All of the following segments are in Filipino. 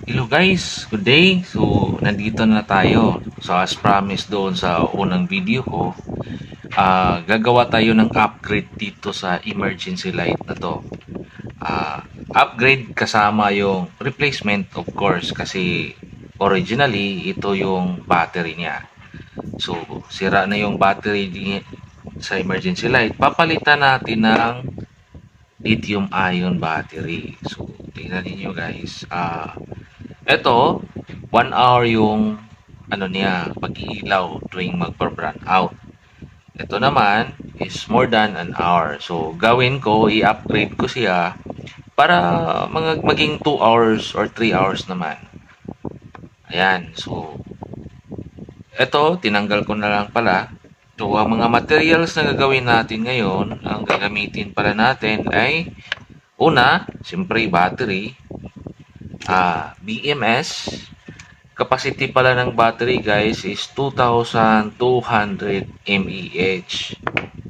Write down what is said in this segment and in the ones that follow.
Hello guys, good day. So, nandito na tayo. So, as promised doon sa unang video ko, gagawa tayo ng upgrade dito sa emergency light na to. Upgrade kasama yung replacement of course kasi originally ito yung battery niya. So, sira na yung battery sa emergency light. Papalitan natin ng lithium ion battery. So, tingnan niyo guys. Ito, 1 hour yung ano niya, pag-iilaw tuwing magpa-brand out. Ito naman is more than an hour. So, gawin ko, i-upgrade ko siya para maging 2 hours or 3 hours naman. Ayan. So, ito, tinanggal ko na lang pala. So, ang mga materials na gagawin natin ngayon, ang gagamitin pala natin ay una, siyempre battery, BMS. Capacity pala ng battery guys is 2,200 mAh.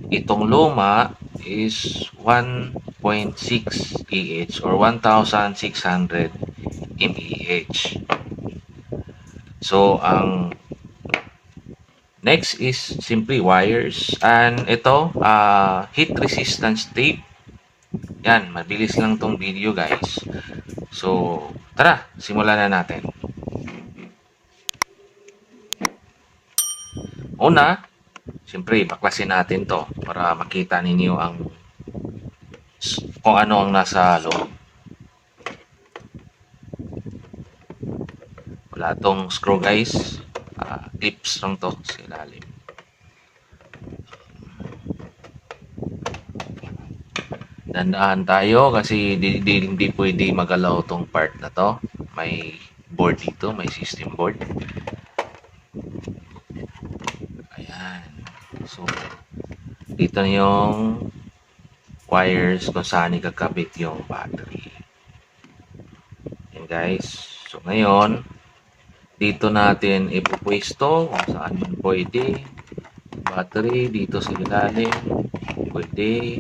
Itong luma is 1.6 Ah or 1,600 mAh. So, ang next is simply wires. And ito, heat resistance tape. Yan, mabilis lang tong video guys. So, tara, simulan na natin. Una, siyempre, baklasin natin to para makita ninyo kung ano ang nasa loob. Wala tong screw guys. Clips lang to sa ilalim. Dandaan tayo kasi hindi pwede magalaw tong part na to. May board dito, may system board. Ayan. So, dito na yung wires kung saan ikakabit yung battery. Ayan guys. So, ngayon, dito natin ipupwesto kung saan man pwede. Battery dito sa ilalim. Pwede.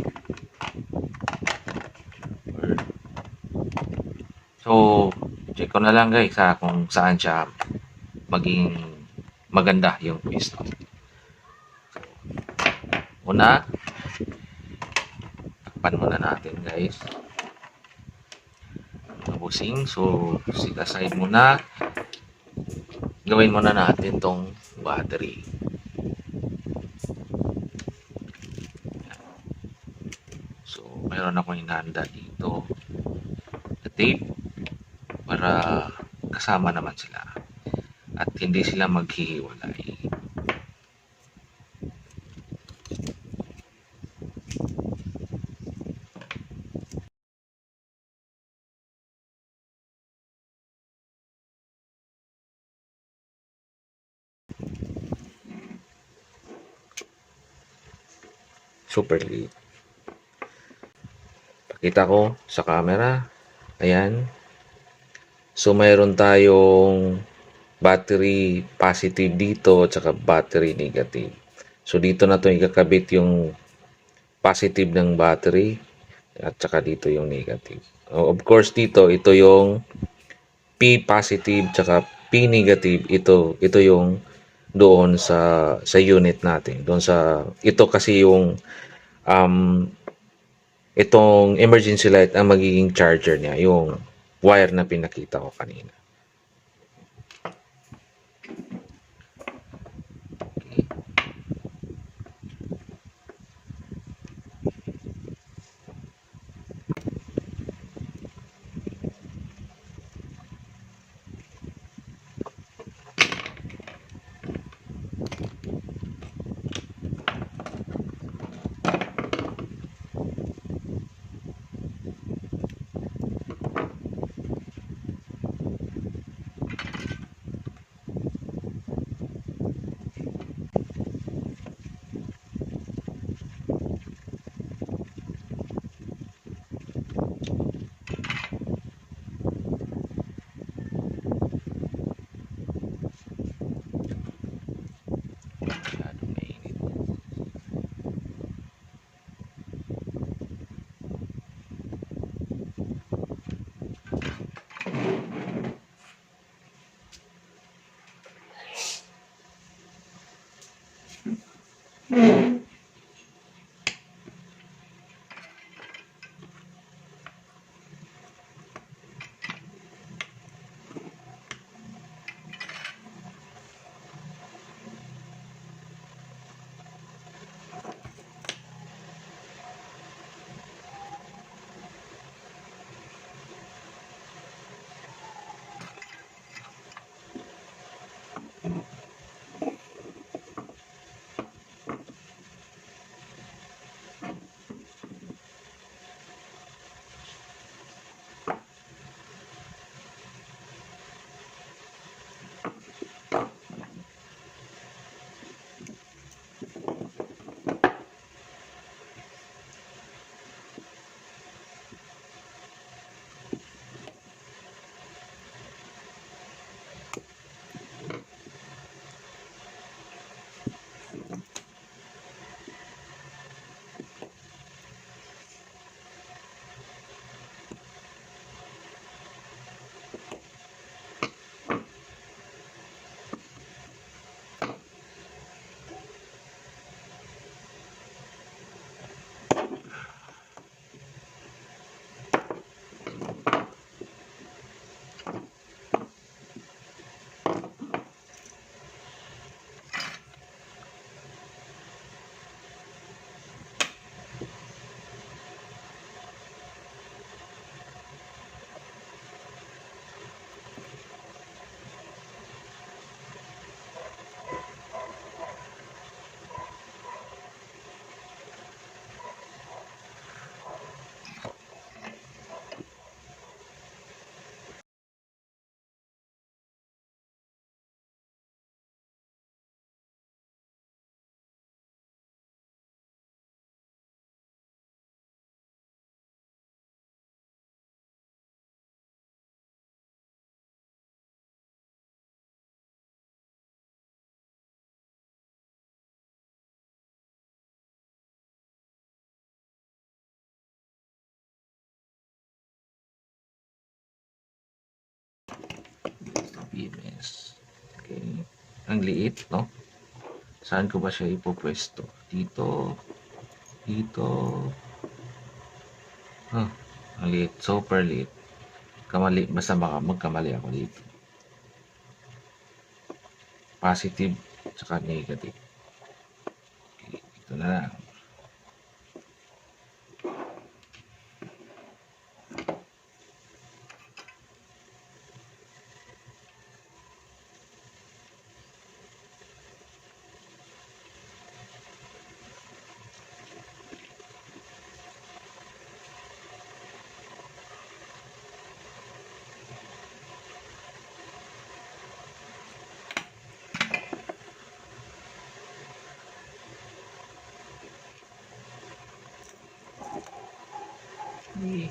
So, check ko na lang guys kung saan siya maging maganda yung pwesto. Una, takpan muna natin guys. Busing. So, sit aside muna. Gawin muna natin tong battery. So, mayroon akong inahanda dito na tape para kasama naman sila at hindi sila maghihiwalay. Super liit. Pakita ko sa camera. Ayan. So, mayroon tayong battery positive dito at saka battery negative. So, dito na ito ikakabit yung positive ng battery at saka dito yung negative. Of course, dito, ito yung P positive tsaka P negative. Ito yung doon sa unit natin. Doon sa, ito kasi yung itong emergency light ang magiging charger niya, yung wire na pinakita ko kanina. BMS. Okay. Ang liit, no? Saan ko ba siya ipopwesto? Dito, dito. Huh, ang liit. Super liit. Kamali. Basta baka magkamali ako dito. Positive, tsaka negative. Okay, ito na lang. Okay.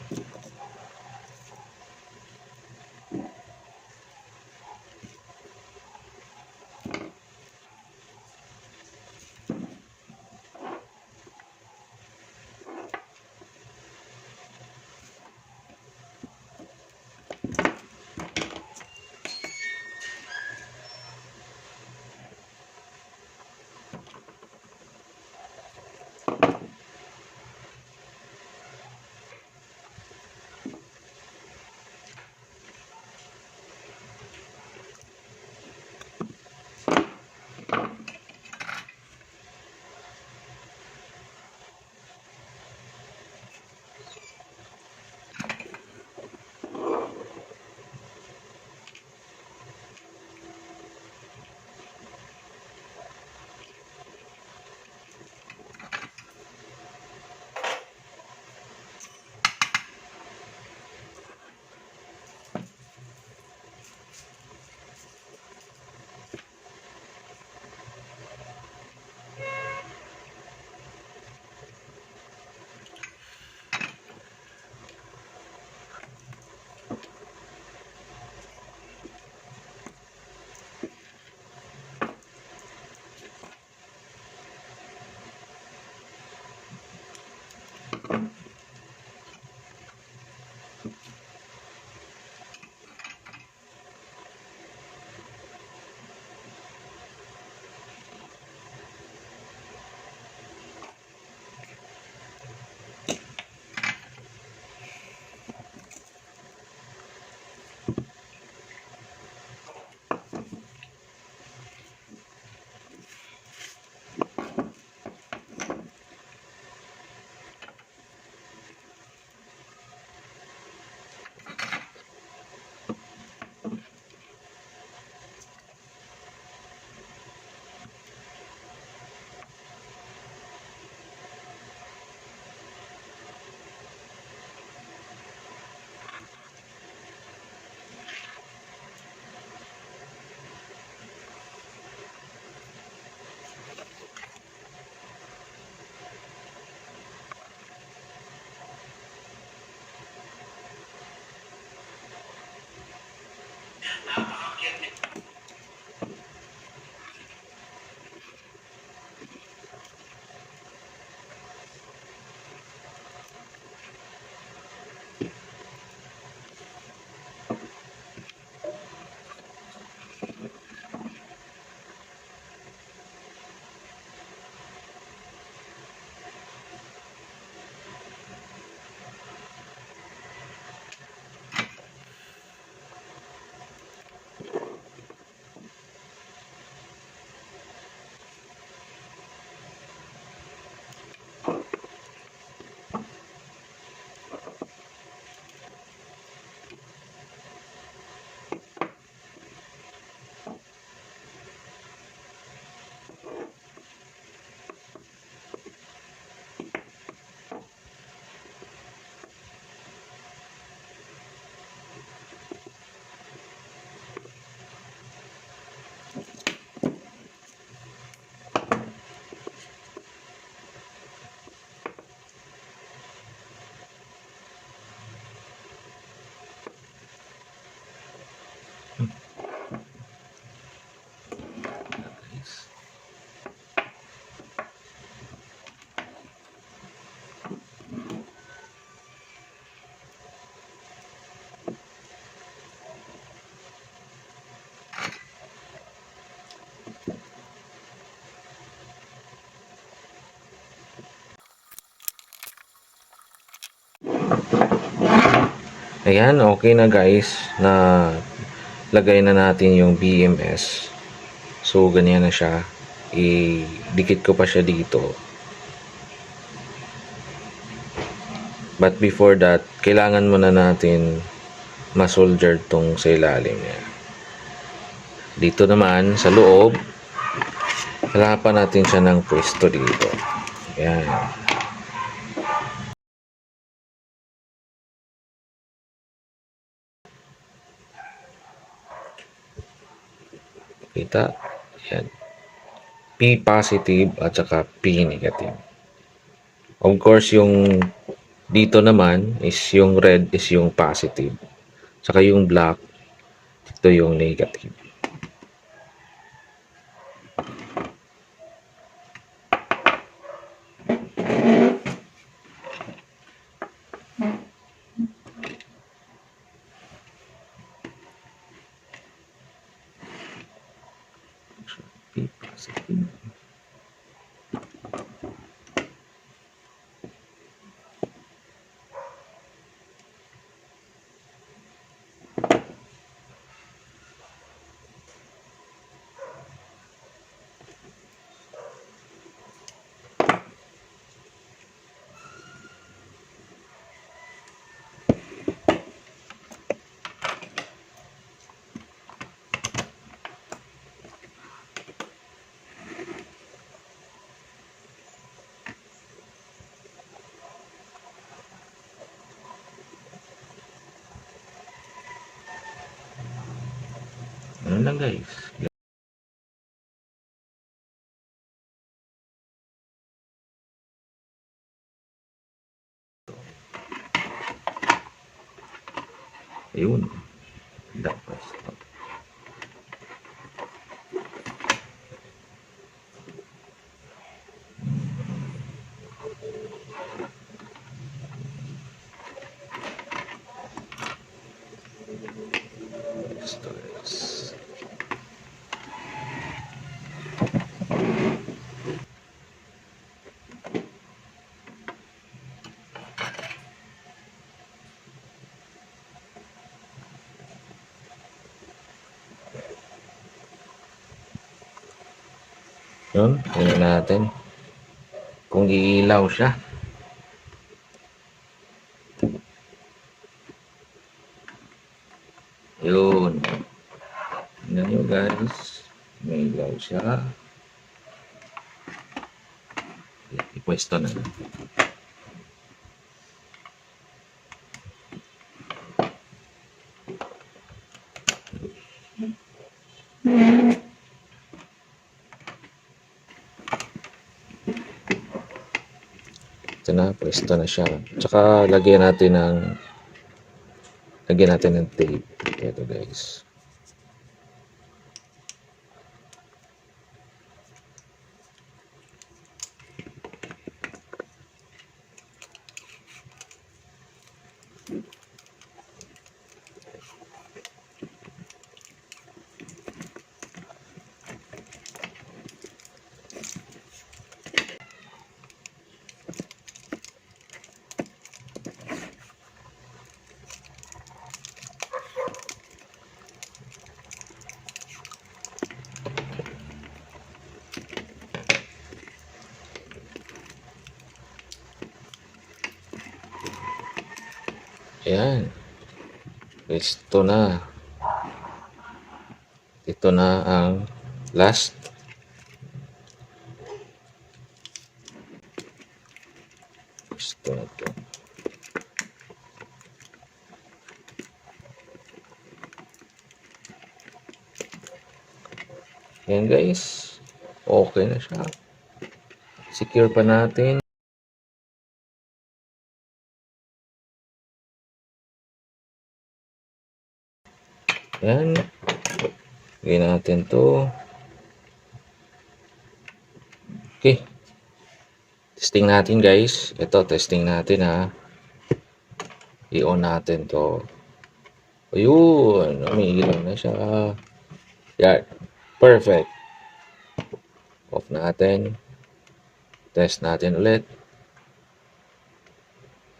Guys. Ayan, okay na guys, na lagay na natin yung BMS. So, ganyan na siya. Idikit ko pa siya dito. But before that, kailangan muna natin ma-solder tong sa ilalim niya. Dito naman, sa loob, halapan natin siya ng pwesto dito. Ayan. Kita? Ayan. P positive at saka P negative. Of course, yung dito naman is yung red is yung positive. Saka yung black, ito yung negative. P positive. Ano lang guys. Ayun. Dapat. Stars. Yun, tingnan natin kung iilaw siya. Yun. Tingnan nyo guys. May ilaw siya. Ipwesto na. Ito na, pwesto na siya. Tsaka lagyan natin ng tape. Ito guys. Ayan. Ito na. Ito na ang last. Ito na to. Ayan guys. Okay na siya. Secure pa natin. Yan. Lagyan natin to. Okay. Testing natin guys. Ito, testing natin ha. I-on natin to. Ayun. Umiilaw na siya. Yan. Perfect. Off natin. Test natin ulit.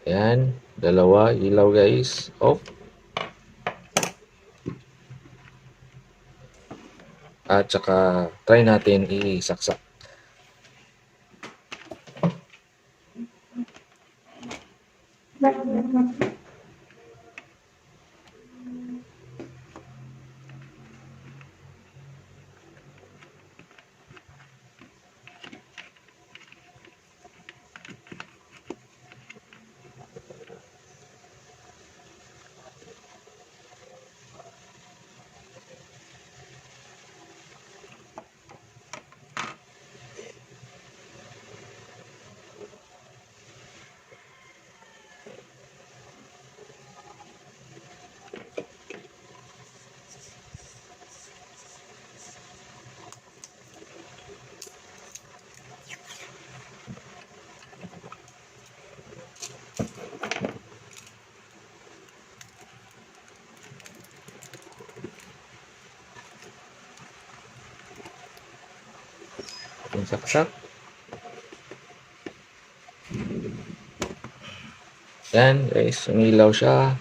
Ayan. Dalawa. Ilaw guys. Off. At saka try natin isaksak. Saksak. Yan guys, umilaw siya.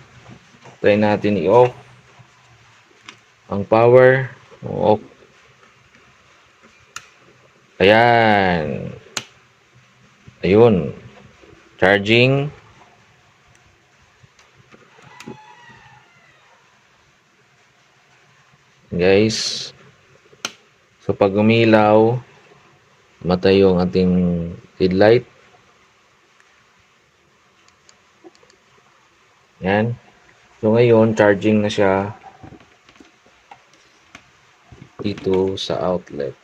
Try natin i-off ang power. Off. Ayan. Ayun. Charging. Guys. So pag umilaw, matay yung ating headlight. Yan. So ngayon, charging na siya dito sa outlet.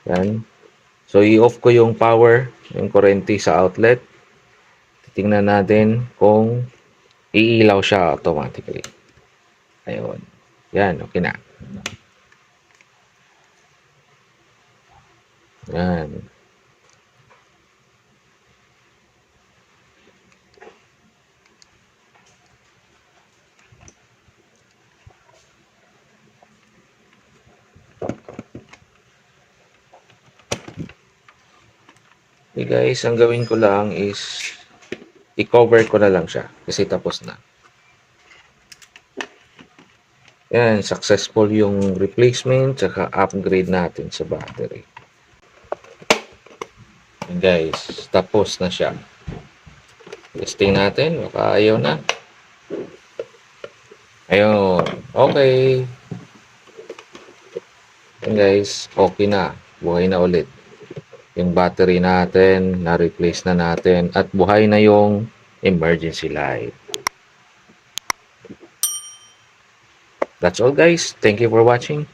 Yan. So i-off ko yung power, yung kurente sa outlet. Titingnan natin kung iilaw siya automatically. Ayun. Yan, okay na. Yan. Okay guys, ang gawin ko lang is i-cover ko na lang siya kasi tapos na. Yan, successful yung replacement saka upgrade natin sa battery. Yan guys, tapos na siya. Testing natin, baka ayaw na. Ayun, okay. Yan guys, okay na. Buhay na ulit. Yung battery natin, na-replace na natin, at buhay na yung emergency light. That's all guys. Thank you for watching.